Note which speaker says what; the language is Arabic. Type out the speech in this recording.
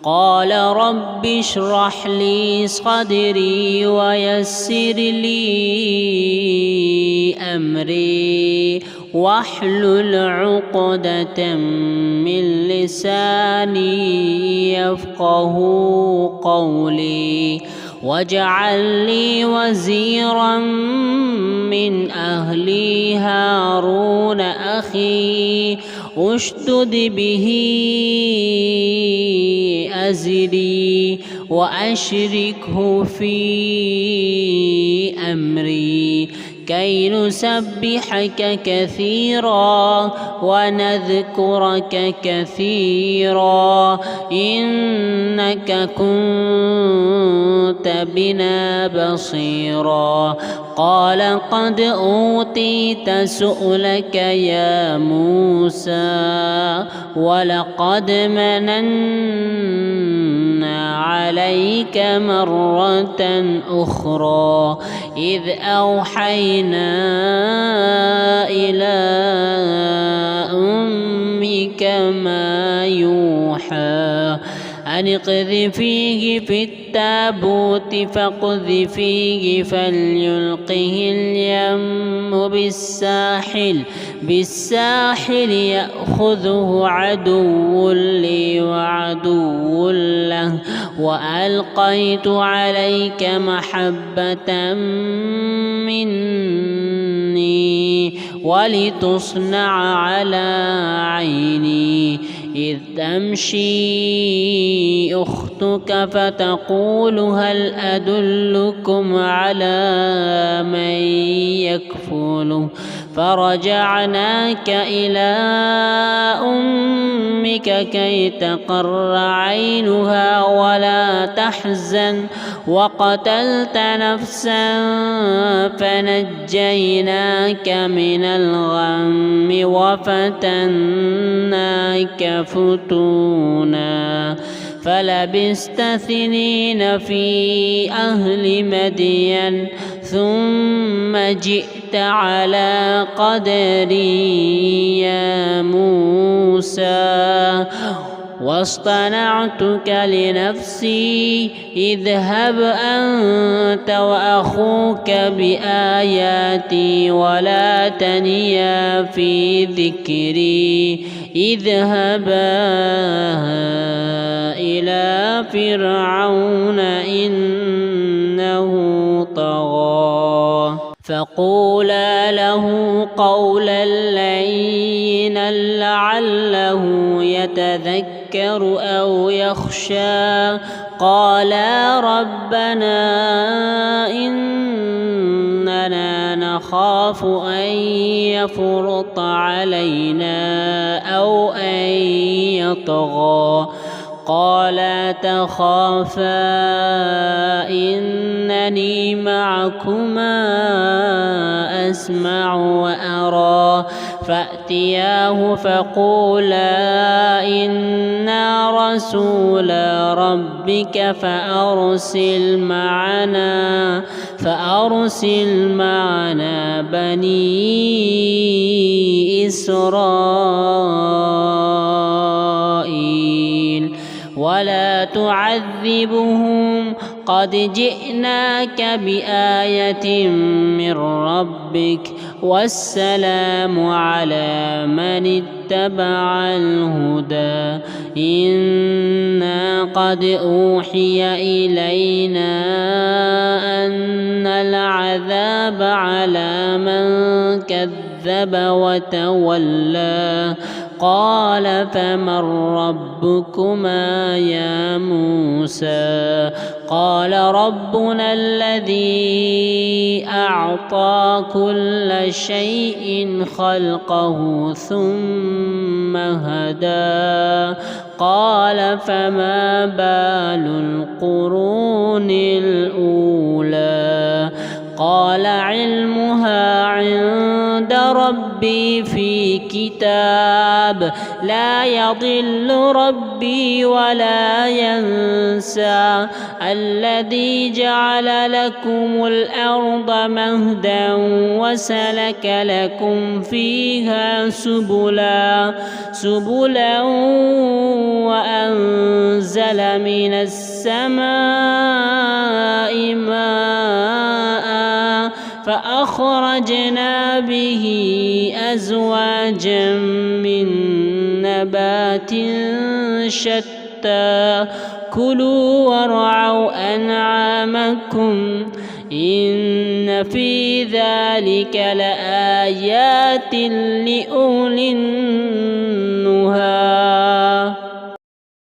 Speaker 1: قال رب اشرح لي صدري ويسر لي أمري واحلل عقدة من لساني يفقه قولي واجعل لي وزيرا من أهلي هارون أخي اشدد به أزري وأشركه في أمري كي نسبحك كثيرا ونذكرك كثيرا إنك كنت بنا بصيرا قال قد أوتيت سؤلك يا موسى ولقد مننا عليك مرة أخرى إذ أوحينا إلى أمك ما يوحى أن اقذفيه في التابوت فاقذفيه فليلقه اليم بالساحل يأخذه عدو لي وعدو له وألقيت عليك محبة مني ولتصنع على عيني إذ تمشي أختك فتقول هل أدلكم على من يكفله فرجعناك إلى أمك كي تقر عينها ولا تحزن وقتلت نفسا فنجيناك من الغم وفتناك فتونا فلبست سنين في أهل مدين ثم جئت على قدري يا موسى واصطنعتك لنفسي اذهب أنت وأخوك بآياتي ولا تنيا في ذكري اذهبا إلى فرعون إنه طغى فقولا له قولا لينا لعله يتذكر أو يخشى قالا ربنا إننا نخاف أن يفرط علينا أو أن يطغى قالا تخافا إنني معكما أسمع وأرى فأتياه فقولا إنا رسول ربك فأرسل معنا بني إسرائيل ولا تعذبهم قد جئناك بآية من ربك والسلام على من اتبع الهدى إنا قد أوحي إلينا أن العذاب على من كذب وتولى قال فمن ربكما يا موسى قال ربنا الذي أعطى كل شيء خلقه ثم هدى قال فما بال القرون الأولى قال علمها عند ربي ربي في كتاب لا يضل ربي ولا ينسى الذي جعل لكم الأرض مهدا وسلك لكم فيها سبلا وأنزل من السماء ماء فأخرجنا به أزواجا من نبات شتى كلوا وارعوا أنعامكم إن في ذلك لآيات لأولي النهى.